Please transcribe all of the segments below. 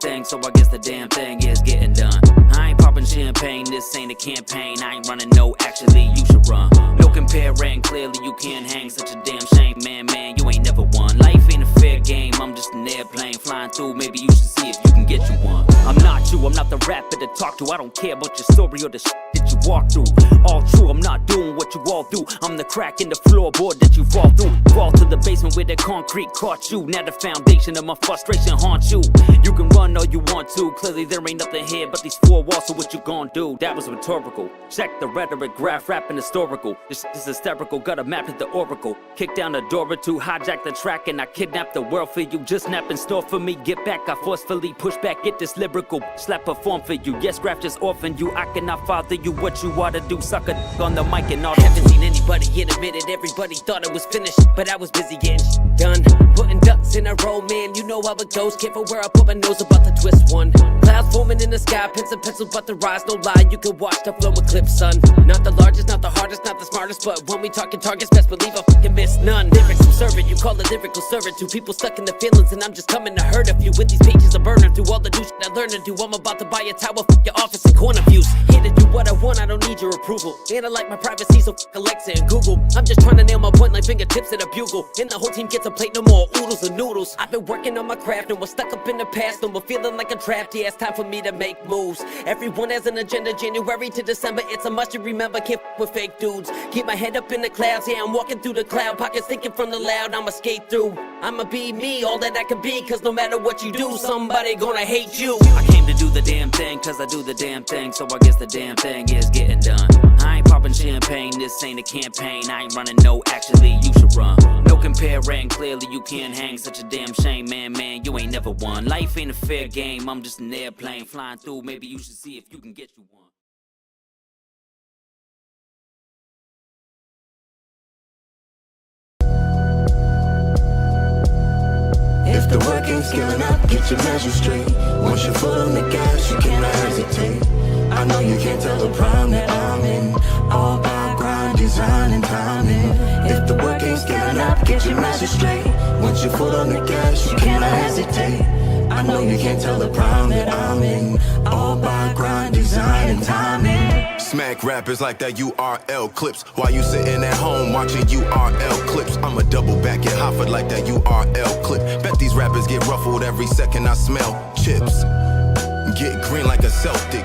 thing, so I guess the damn thing is getting done. I ain't popping champagne, this ain't a campaign. I ain't running, no, actually you should run. No comparing, clearly you can't hang. Such a damn shame, man, you ain't never won. Life ain't a fair game, I'm just an airplane flying through. Maybe you should see if you can get you one. I'm not you, I'm not the rapper to talk to. I don't care about your story or the shit that you walk through. All true, I'm not doing what you all do. I'm the crack in the floorboard that you fall through. Fall to the basement where the concrete caught you. Now the foundation of my frustration haunts you. You can run all you want to, clearly there ain't nothing here but these four walls, so what you gon' do? That was rhetorical. Check the rhetoric, graph, rapping historical. This shit is hysterical, got a map to the oracle. Kick down the door or two, hijack the track, and I kidnap the world for you. Just nap in store for me, get back, I forcefully push back, get this lyrical slap perform for you. Yes, graph just orphan you, I cannot father you. What you ought to do, suck a on the mic and all. Haven't seen anybody in a minute, everybody thought it was finished, but I was busy getting done. Putting ducks in a row, man, you know how it goes. Careful where I put my nose, about to twist one. Clouds forming in the sky, pens and pencils about to rise, no lie, you can watch the flow eclipse, son. Not the largest, not the hardest, not the smartest, but when we talking targets, best believe I fucking miss none. Lyrics observant, you call it lyrical servitude. People stuck in the feelings, and I'm just coming to hurt a few. With these pages, I'm burning through all the new shit I learned to do. I'm about to buy a tower, fuck your office and corner views. Here to do what I want, I don't need your approval. And I like my privacy, so fuck Alexa and Google. I'm just trying to nail my point like fingertips at a bugle. And the whole team gets a plate, no more oodles and noodles. I've been working on my craft, and we're stuck up in the past. No more feeling like a draft, yeah, it's time for me to make moves. Everyone has an agenda, January to December. It's a must you remember, can't f with fake dudes. Keep my head up in the clouds, yeah, I'm walking through the cloud. Pockets thinking from the loud, I'ma skate through. I'ma be me, all that I can be, cause no matter what you do, somebody gonna hate you. I came to do the damn thing, cause I do the damn thing, so I guess the damn thing is getting done. I ain't popping champagne, this ain't a campaign. I ain't running, no, actually you should run. No comparing, clearly you can't hang. Such a damn shame, man, you ain't never won. Life ain't a fair game, I'm just an airplane flying through. Maybe you should see if you can get you one. If the work ain't scaling up, get your measure straight. Once your foot on the gas, you cannot hesitate. I know you can't tell the prime that I'm in. All about grind, design, and timing. If the work ain't scaling up, get your measure straight. Once your foot on the gas, you cannot hesitate. I know you can't tell the prime that I'm in. All about grind, design, and timing. Smack rappers like that URL clips while you sitting at home watching URL clips. I'ma double back at Hofford like that URL clip. Bet these rappers get ruffled every second I smell chips. Get green like a Celtic.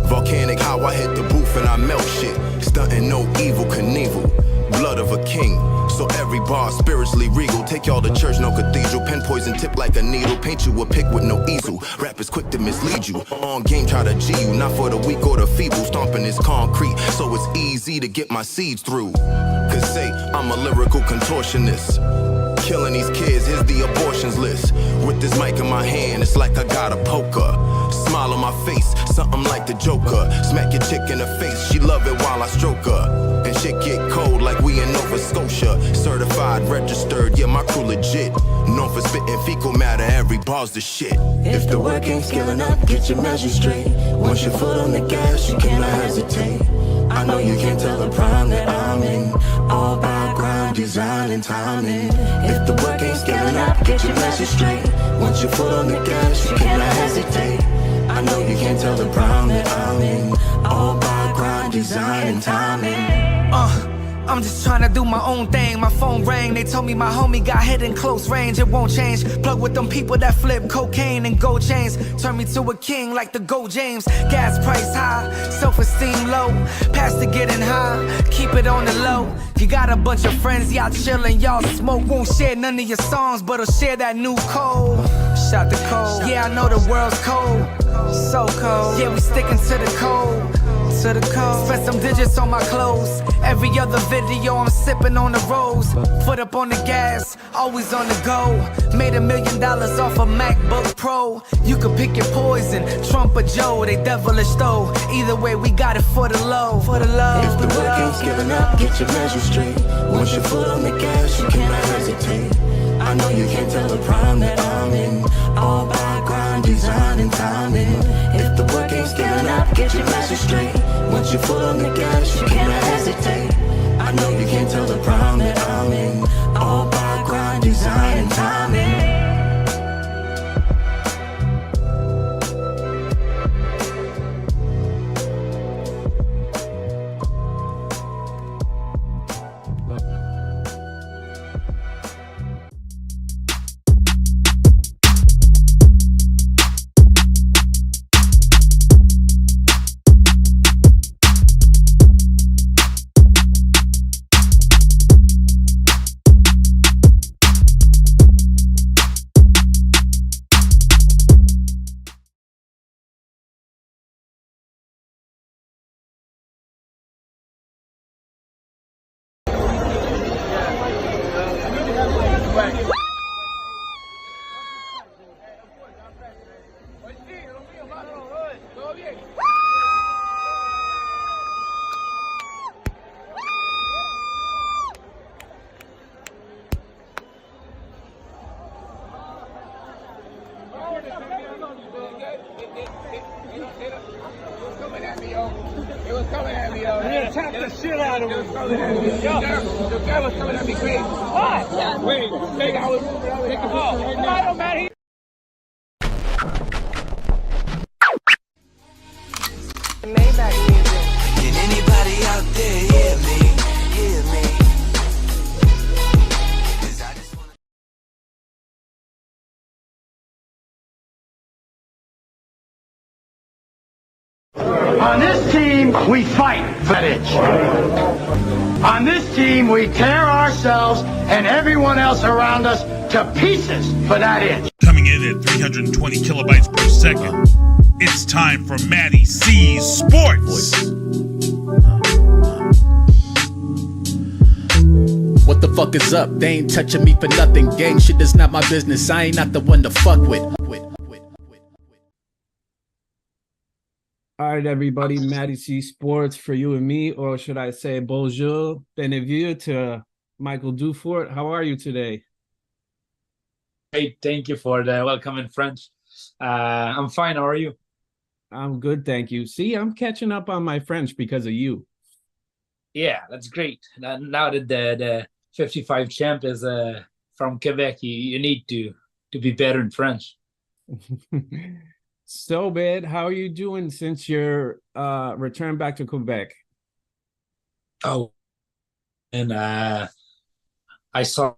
Volcanic how I hit the booth and I melt shit. Stunting no evil Knievel. Blood of a king. So every bar spiritually regal. Take y'all to church, no cathedral. Pen poison tip like a needle. Paint you a pic with no easel. Rappers quick to mislead you. On game try to G you. Not for the weak or the feeble. Stomping this concrete so it's easy to get my seeds through. Cause say I'm a lyrical contortionist. Killing these kids, here's the abortions list. With this mic in my hand, it's like I got a poker. Smile on my face, something like the Joker. Smack your chick in the face, she love it while I stroke her. And shit get cold like we in Nova Scotia. Certified, registered, yeah, my crew legit. Known for spitting fecal matter, every bar's the shit. If the work ain't scaling up, get your measure straight. Once your foot on the gas, you cannot hesitate. I know you can't tell the prime that I'm in. All about grind, design, and timing. If the work ain't scaling up, get your message straight. Once your foot on the gas, you cannot hesitate. I know you can't tell the prime that I'm in. All about grind, design, and timing. I'm just trying to do my own thing. My phone rang, they told me my homie got hit in close range. It won't change. Plug with them people that flip cocaine and gold chains. Turn me to a king like the Gold James. Gas price high, self-esteem low. Past to getting high, keep it on the low. You got a bunch of friends, y'all chillin', y'all smoke. Won't share none of your songs, but'll share that new code. Shout the code. Yeah, I know the world's cold, so cold. Yeah, we sticking to the code. To the code. Spent some digits on my clothes. Every other video I'm sipping on the rose. Foot up on the gas, always on the go. Made $1 million off a MacBook Pro. You could pick your poison, Trump or Joe. They devilish though. Either way, we got it for the low. For the low. If the work ain't scaling up, get your measure straight. Once your foot on the gas, you cannot hesitate. I know you can't tell the prime that I'm in. All about grind, design, and timing. If the work ain't scaling up, get your message straight. Once your foot on the gas, you cannot hesitate. I know you can't tell the prime that I'm in. All about grind, design, and timing. It was coming at me, though. You attacked the shit out of him. It was coming at me. The guy was coming at me crazy. What? Yeah. Wait, nigga, I was moving. I was like, oh, I don't matter. Maybach music. Can anybody out there hear me? Hear me? 'Cause I just wanna... On this team, we fight for that itch. On this team, we tear ourselves and everyone else around us to pieces for that itch. Coming in at 320 kilobytes per second, it's time for Mattie C Sports. What the fuck is up? They ain't touching me for nothing. Gang shit is not my business. I ain't not the one to fuck with. All right, everybody, Mattie C Sports for you and me, or should I say bonjour, bienvenue to Michael Dufort. How are you today? Hey, thank you for the welcome in French. I'm fine. How are you? I'm good, thank you. See, I'm catching up on my French because of you. Yeah, that's great. Now that the 55 champ is from Quebec, you need to be better in French. So, man, how are you doing since your return back to Quebec? Oh, and I saw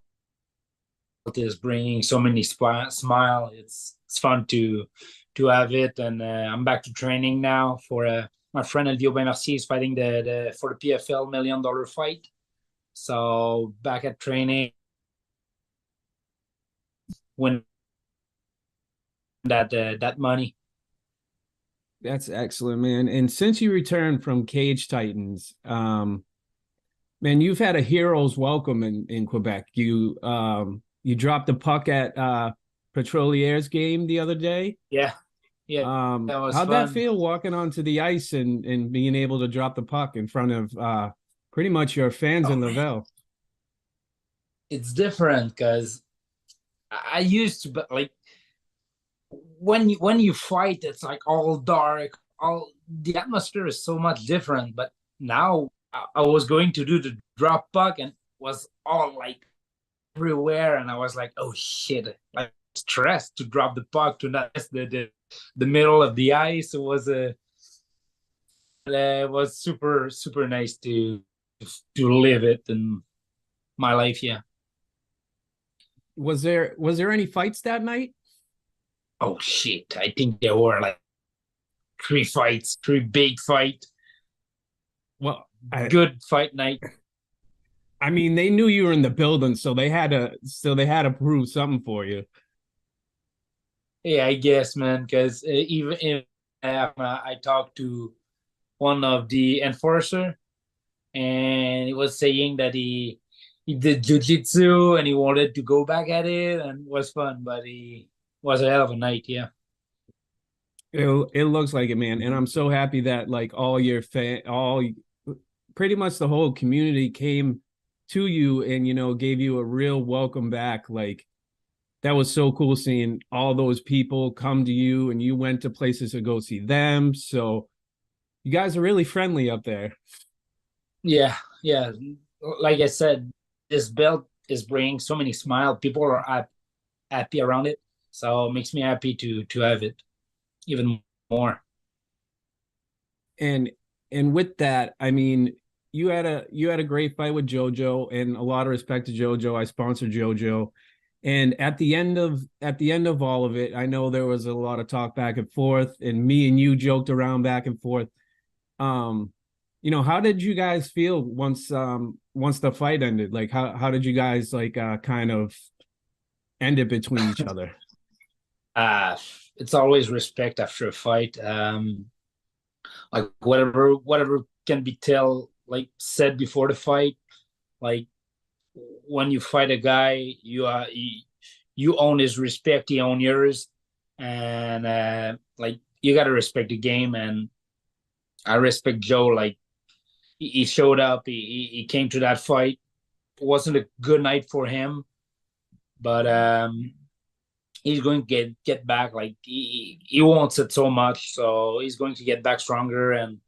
this bringing so many smile. It's fun to have it, and I'm back to training now for my friend Elvio Mercier is fighting for the PFL $1 million fight. So back at training when that money. That's excellent, man. And since you returned from Cage Titans, man, you've had a hero's welcome in Quebec. You dropped the puck at Petrolier's game the other day. Yeah. That was how'd fun. that feel walking onto the ice and being able to drop the puck in front of pretty much your fans in Lavelle? It's different because I used to, but like when you fight, it's like all dark. The atmosphere is so much different. But now I was going to do the drop puck and was all like everywhere, and I was like, oh shit, like stressed to drop the puck to not miss the middle of the ice. It was super nice to live it in my life. Yeah. Was there any fights that night? Oh shit, I think there were like 3 fights, 3 big fights. Well, good fight night. I mean, they knew you were in the building, so they had to prove something for you. Yeah, I guess, man, because even if I talked to one of the enforcer, and he was saying that he did jiu-jitsu and he wanted to go back at it, and it was fun, but he was a hell of a night. Yeah. It looks like it, man, and I'm so happy that like pretty much the whole community came to you and gave you a real welcome back. Like that was so cool seeing all those people come to you, and you went to places to go see them. So you guys are really friendly up there. Yeah. Like I said, this belt is bringing so many smiles. People are happy around it, so it makes me happy to have it even more. And with that, I mean, you had a great fight with JoJo, and a lot of respect to JoJo. I sponsored JoJo, and at the end of all of it, I know there was a lot of talk back and forth, and me and you joked around back and forth. How did you guys feel once the fight ended? Like how did you guys kind of end it between each other? It's always respect after a fight. Like whatever can be said before the fight. Like when you fight a guy, you own his respect, he own yours, and you gotta respect the game. And I respect Joe. Like he showed up, he came to that fight. It wasn't a good night for him, but he's going to get back. Like he wants it so much, so he's going to get back stronger. And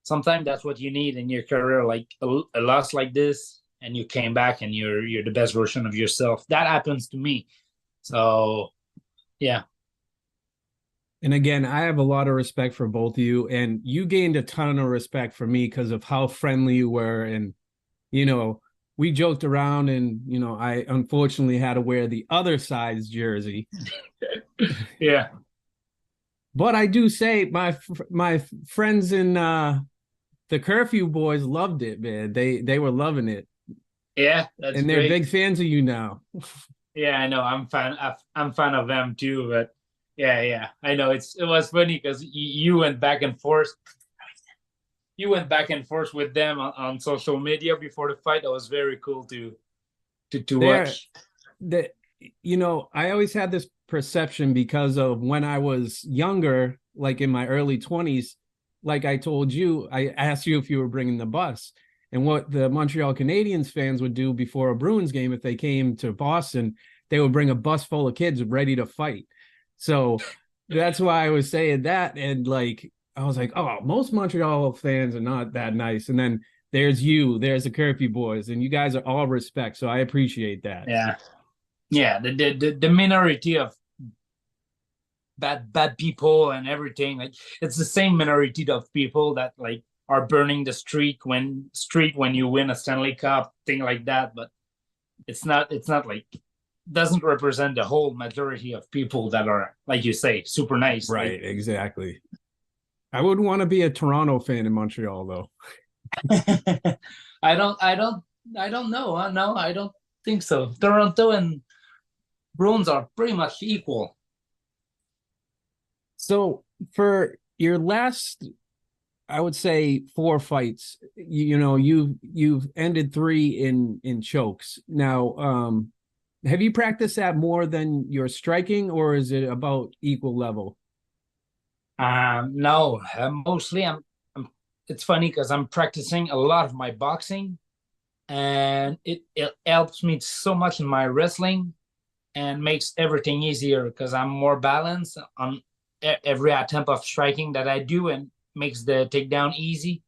sometimes that's what you need in your career, like a loss like this, and you came back and you're the best version of yourself. That happens to me. So yeah. And again, I have a lot of respect for both of you, and you gained a ton of respect for me because of how friendly you were. And, you know, we joked around, and, you know, I unfortunately had to wear the other side's jersey. Yeah. But I do say my friends in the Curfew Boys loved it, man. They were loving it. Yeah, that's and they're great. big fans of you now. Yeah, I know. I'm fan of them too. But yeah, I know. It was funny because you went back and forth. You went back and forth with them on social media before the fight. That was very cool to watch. You know, I always had this perception because of when I was younger, like in my early 20s. Like I told you, I asked you if you were bringing the bus. And what the Montreal Canadiens fans would do before a Bruins game, if they came to Boston, they would bring a bus full of kids ready to fight. So that's why I was saying that. And like, I was like, oh, most Montreal fans are not that nice. And then there's you, there's the Curfew Boys, and you guys are all respect. So I appreciate that. Yeah. The minority of bad people and everything, like it's the same minority of people that like are burning the street when you win a Stanley Cup, thing like that. But it's not like, doesn't represent the whole majority of people that are, like you say, super nice. Right, exactly. I wouldn't want to be a Toronto fan in Montreal though. I don't know. No, I don't think so. Toronto and Bruins are pretty much equal. So for your last, I would say 4 fights, you know, you've ended 3 in chokes. Now, have you practiced that more than your striking, or is it about equal level? No, mostly I'm it's funny because I'm practicing a lot of my boxing, and it helps me so much in my wrestling and makes everything easier because I'm more balanced on every attempt of striking that I do, and makes the takedown easy.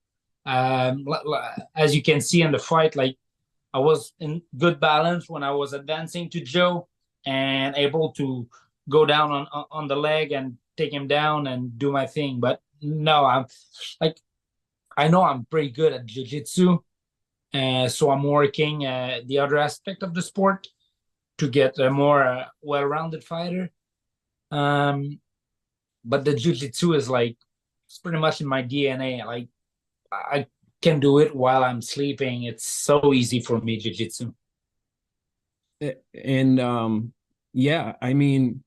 As you can see in the fight, like I was in good balance when I was advancing to Joe and able to go down on the leg and take him down and do my thing. But no, I'm like, I know I'm pretty good at jiu-jitsu, so I'm working the other aspect of the sport to get a more well-rounded fighter. But the jiu-jitsu is like, it's pretty much in my DNA. Like I can do it while I'm sleeping. It's so easy for me, jiu-jitsu. And yeah, I mean,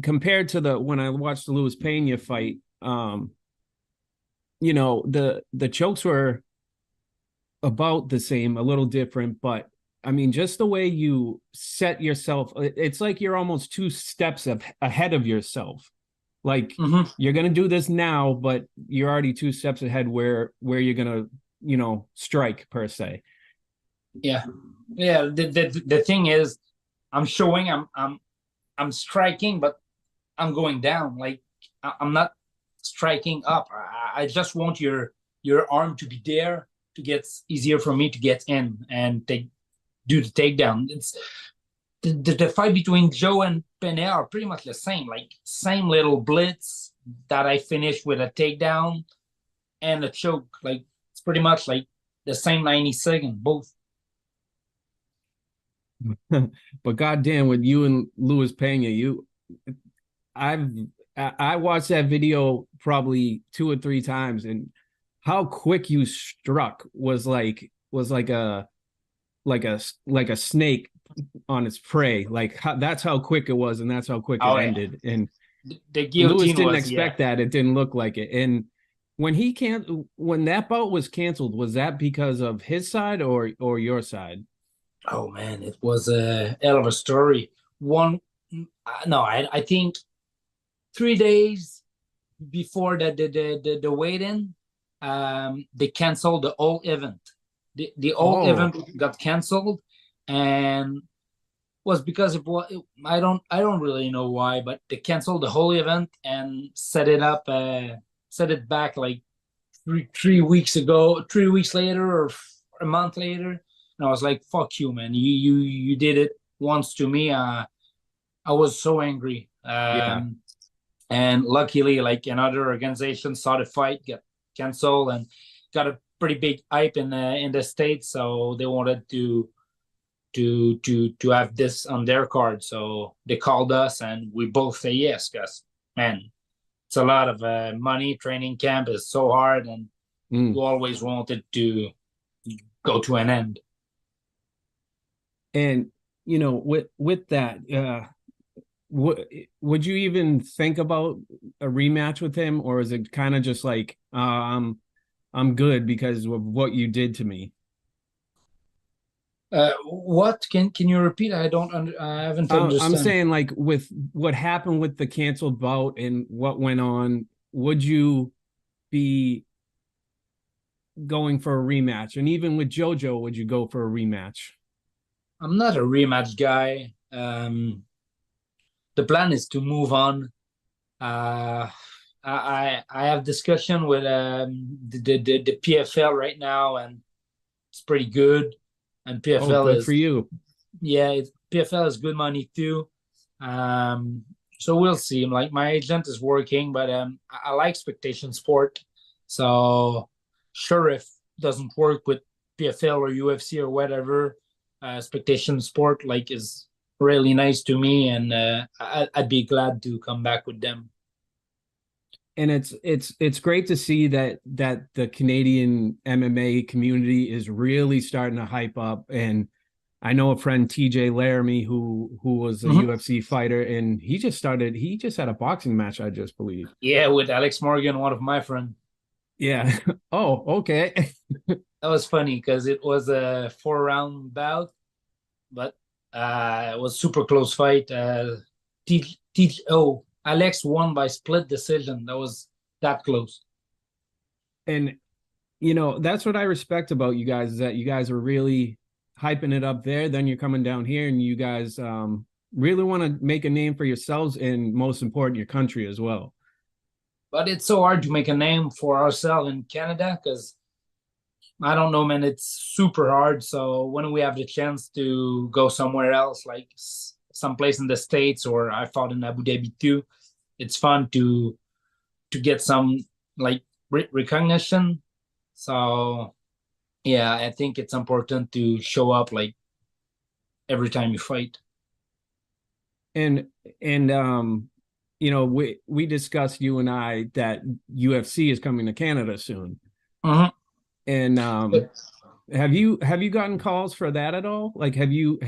compared to when I watched the Luis Pena fight, you know, the chokes were about the same, a little different, but I mean, just the way you set yourself, it's like you're almost 2 steps ahead of yourself. Like you're going to do this now, but you're already 2 steps ahead where you're going to, you know, strike per se. Yeah. The thing is, I'm showing I'm striking, but I'm going down. Like I'm not striking up. I just want your arm to be there to get easier for me to get in and do the takedown. It's the fight between Joe and Pena are pretty much the same, like same little blitz that I finished with a takedown and a choke. Like it's pretty much like the same 90 seconds, both. But goddamn, with you and Luis Pena, I watched that video probably 2 or 3 times, and how quick you struck was like a snake on its prey. Like that's how quick it was, and that's how quick it ended. And the guillotine Luis didn't expect that. It didn't look like it. And when that bout was canceled, was that because of his side or your side? Oh man, it was a hell of a story. I think 3 days before the weigh-in, they canceled the whole event. The whole event got canceled, and was because of what I don't really know why, but they canceled the whole event and set it back like three weeks ago, 3 weeks later, or a month later, and I was like, "Fuck you, man! You did it once to me." I was so angry. Yeah. And luckily, like another organization saw the fight, get canceled, and got a pretty big hype in the States. So they wanted to have this on their card. So they called us, and we both say yes, because man, it's a lot of money. Training camp is so hard, and we always wanted to go to an end. And you know, with that, would you even think about a rematch with him, or is it kind of just like I'm good because of what you did to me? What can you repeat? I haven't understood. I'm saying, like, with what happened with the canceled bout and what went on, would you be going for a rematch? And even with JoJo, would you go for a rematch? I'm not a rematch guy. The plan is to move on. I have discussion with the PFL right now, and it's pretty good. And PFL good is for you. Yeah, PFL is good money too. So we'll see. Like, my agent is working, but I like expectation sport. So sure, if it doesn't work with PFL or UFC or whatever, expectation sport like is really nice to me, and I'd be glad to come back with them. And it's great to see that the Canadian MMA community is really starting to hype up. And I know a friend, TJ Laramie, who was a UFC fighter, and he just had a boxing match, I just believe. Yeah, with Alex Morgan, one of my friends. Yeah. Oh, okay. That was funny because it was a 4-round bout, but it was super close fight. Alex won by split decision. That was that close. And you know, that's what I respect about you guys, is that you guys are really hyping it up there. Then you're coming down here and you guys really want to make a name for yourselves, and most important, your country as well. But it's so hard to make a name for ourselves in Canada, because I don't know, man, it's super hard. So when we have the chance to go somewhere else, like someplace in the States, or I fought in Abu Dhabi too, it's fun to get some like recognition. So yeah, I think it's important to show up like every time you fight. And you know, we discussed, you and I, that UFC is coming to Canada soon. And have you gotten calls for that at all? Like, has you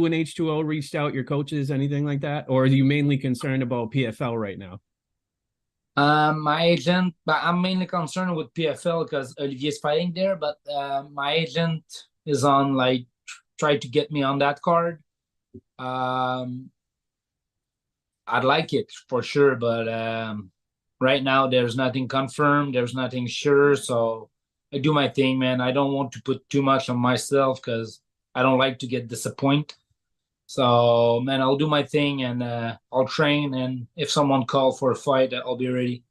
and H2O reached out, your coaches, anything like that? Or are you mainly concerned about PFL right now? My agent, but I'm mainly concerned with PFL because Olivier's fighting there, but my agent is on, like, try to get me on that card. I'd like it for sure, but right now there's nothing confirmed, there's nothing sure. So I do my thing, man. I don't want to put too much on myself because I don't like to get disappointed. So, man, I'll do my thing, and I'll train. And if someone calls for a fight, I'll be ready.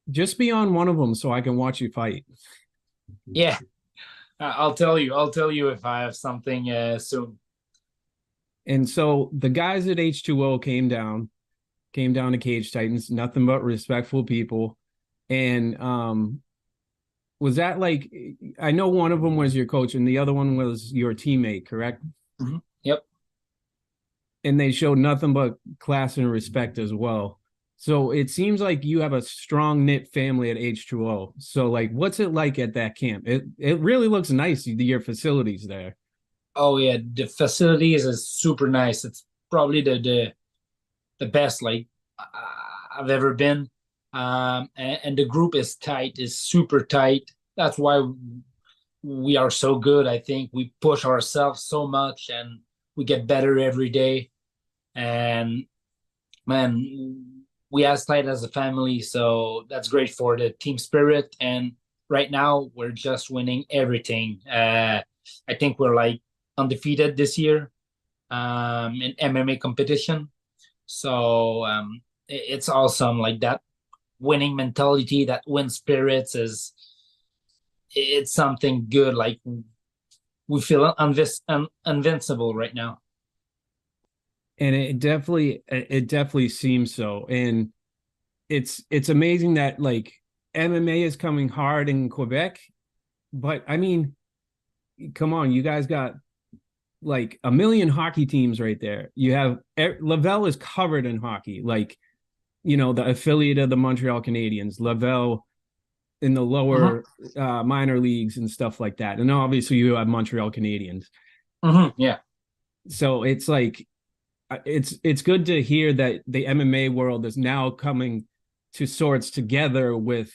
Just be on one of them so I can watch you fight. Yeah, I'll tell you. I'll tell you if I have something soon. And so the guys at H2O came down to Cage Titans, nothing but respectful people. And was that, like, I know one of them was your coach and the other one was your teammate, correct? Yep. And they showed nothing but class and respect as well. So it seems like you have a strong knit family at H2O. So, like, what's it like at that camp? It really looks nice, your facilities there. Oh yeah, the facilities is super nice. It's probably the best, like, I've ever been. And the group is tight, is super tight. That's why we are so good. I think we push ourselves so much, and we get better every day. And man, we as tight as a family, so that's great for the team spirit. And right now we're just winning everything. I think we're like undefeated this year in MMA competition. So it's awesome like that. winning mentality, that win spirits it's something good. Like we feel invincible right now. And it definitely seems so. And it's amazing that like MMA is coming hard in Quebec, but I mean, come on, you guys got like a million hockey teams right there. You have Laval is covered in hockey, like, you know, the affiliate of the Montreal Canadiens, Laval in the lower minor leagues and stuff like that. And obviously you have Montreal Canadiens. Yeah. So it's like, it's good to hear that the MMA world is now coming to sorts together with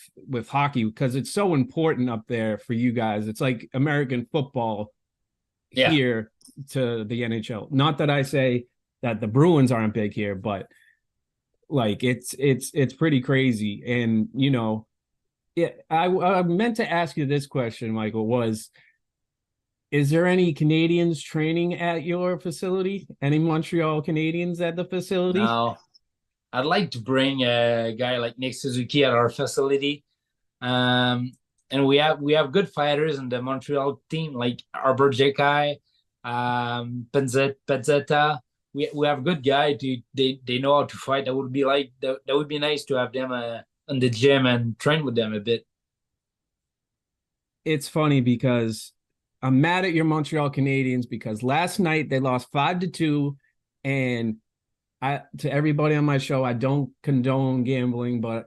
hockey, because it's so important up there for you guys. It's like American football here to the NHL. Not that I say that the Bruins aren't big here, but like it's pretty crazy. And you know, I meant to ask you this question, Michael, is there any Canadians training at your facility? Any Montreal Canadiens at the facility? No. I'd like to bring a guy like Nick Suzuki at our facility. And we have good fighters in the Montreal team, like Arbor Jekai, Penzetta. We have good guys. They know how to fight. That would be nice to have them in the gym and train with them a bit. It's funny because I'm mad at your Montreal Canadiens because last night they lost 5-2, and to everybody on my show, I don't condone gambling, but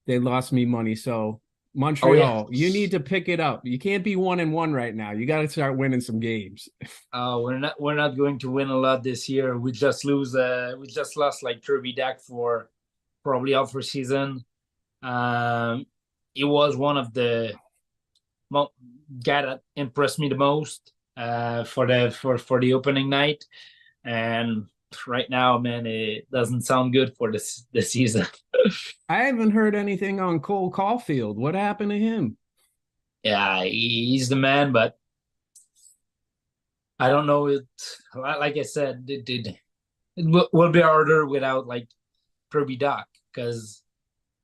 they lost me money. So Montreal, you need to pick it up. You can't be 1-1 right now. You got to start winning some games. We're not going to win a lot this year. We just lost like Kirby Dak for probably out for season. It was one of the guy that impressed me the most for the opening night, and right now, man, it doesn't sound good for the season. I haven't heard anything on Cole Caulfield. What happened to him? Yeah, he's the man, but I don't know. Like I said, it will be harder without like Kirby Doc, because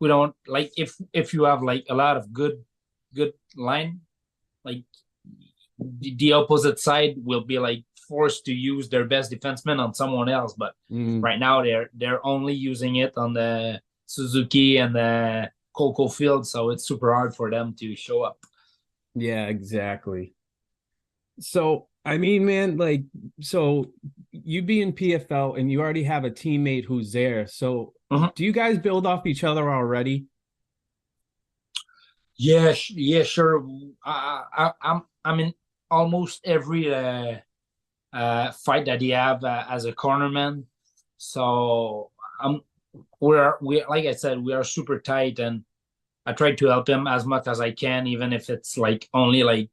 we don't like if you have like a lot of good line, like the opposite side will be like forced to use their best defenseman on someone else, but right now they're only using it on the Suzuki and the Coco Field, so it's super hard for them to show up. Yeah, exactly. So I mean, man, like, so you be in PFL and you already have a teammate who's there. So do you guys build off each other already? Yeah, sure. I'm in almost every fight that he have as a cornerman. So we're like I said, we are super tight, and I try to help him as much as I can, even if it's like only like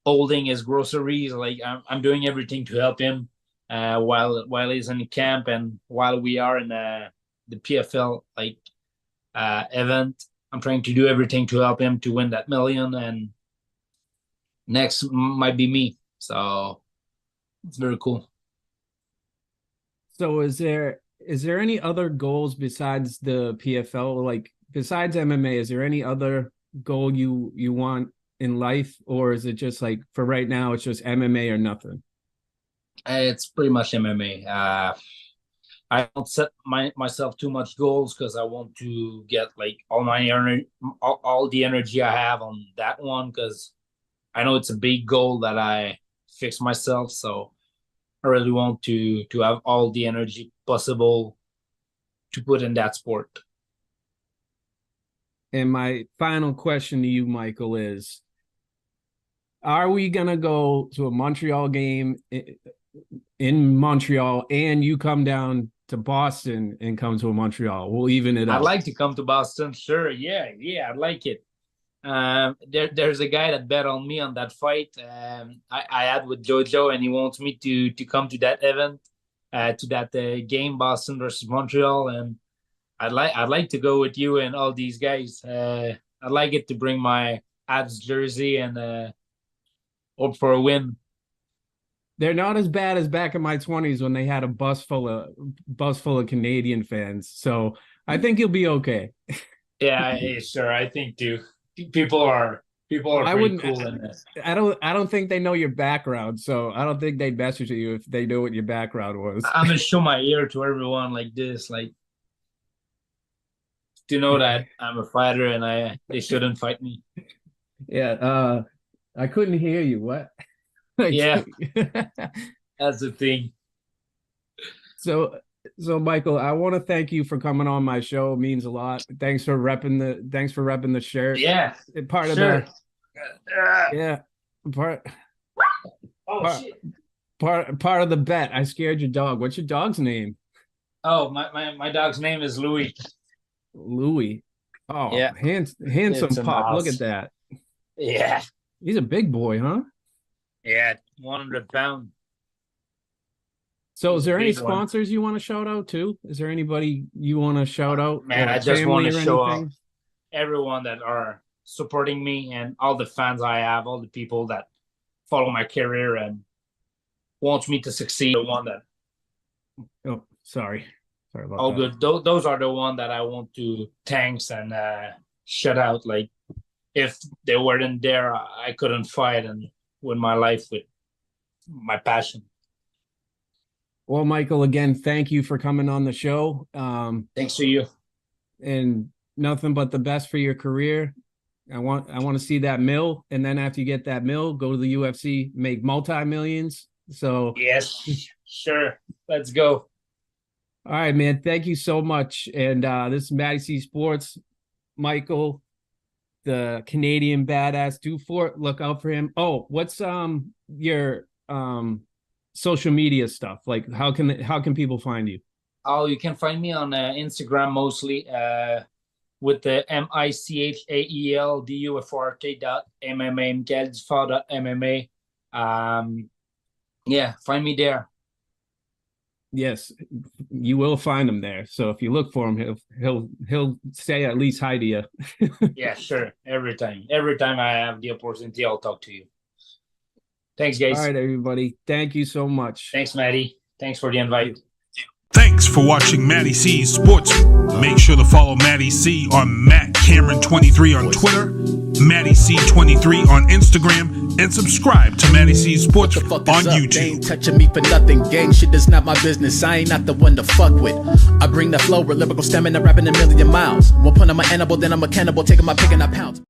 holding his groceries. Like I'm doing everything to help him while he's in the camp and while we are in the PFL like event. I'm trying to do everything to help him to win that million, and next might be me. So it's very cool. So is there any other goals besides the PFL? Like besides MMA, is there any other goal you want in life, or is it just like for right now it's just MMA or nothing? It's pretty much MMA. I don't set myself too much goals because I want to get like all the energy I have on that one, because I know it's a big goal that I fix myself. So I really want to have all the energy possible to put in that sport. And my final question to you, Michael, is, are we going to go to a Montreal game in Montreal and you come down to Boston and come to a Montreal? We'll even it up. I'd like to come to Boston. Sure. Yeah, I'd like it. There's a guy that bet on me on that fight I had with Jojo, and he wants me to come to that event, to that game, Boston versus Montreal, and I'd like to go with you and all these guys. I'd like it to bring my Abs jersey and hope for a win. They're not as bad as back in my 20s when they had a bus full of Canadian fans. So I think you'll be okay. Yeah, sure. I think too. People are pretty cool in this. I don't think they know your background, so I don't think they'd message you if they knew what your background was. I'm gonna show my ear to everyone like this, like to know that I'm a fighter and they shouldn't fight me. Yeah, I couldn't hear you. What? Yeah, that's the thing. So Michael, I want to thank you for coming on my show. It means a lot. Thanks for repping the shirt. Yeah, part of sure. Part of the bet. I scared your dog. What's your dog's name? Oh, my dog's name is Louis. Louis. Oh, yeah. Handsome pup. Look at that. Yeah. He's a big boy, huh? Yeah, 100 pounds. So is there any sponsors you want to shout out to? Is there anybody you want to shout out? Man, I just want to show out everyone that are supporting me and all the fans I have, all the people that follow my career and wants me to succeed. The one that sorry about all that. Good. Those are the one that I want to thanks and shout out. Like if they weren't there, I couldn't fight and win my life with my passion. Well, Michael, again, thank you for coming on the show. Thanks to you. And nothing but the best for your career. I want to see that mill, and then after you get that mill, go to the UFC, make multi-millions. So yes, sure. Let's go. All right, man. Thank you so much. And this is Mattie C Sports. Michael, the Canadian Badass, Dufort. Look out for him. Oh, what's your social media stuff? Like how can people find you? Oh, you can find me on Instagram mostly with the MICHAELDUFORT.MMA. Yeah, find me there. Yes, you will find him there. So if you look for him, he'll say at least hi to you. Yeah, sure. Every time I have the opportunity, I'll talk to you. Thanks, guys. All right, everybody. Thank you so much. Thanks, Matty. Thanks for the invite. Thanks for watching Mattie C Sports. Make sure to follow Mattie C on MattCameron23 on Twitter, Mattie C23 on Instagram, and subscribe to Mattie C Sports on YouTube. They ain't touching me for nothing. Gang shit is not my business. I ain't not the one to fuck with. I bring the flow with lyrical stamina, rapping a million miles. One point I'm an animal, then I'm a cannibal, taking my pick and I pounce.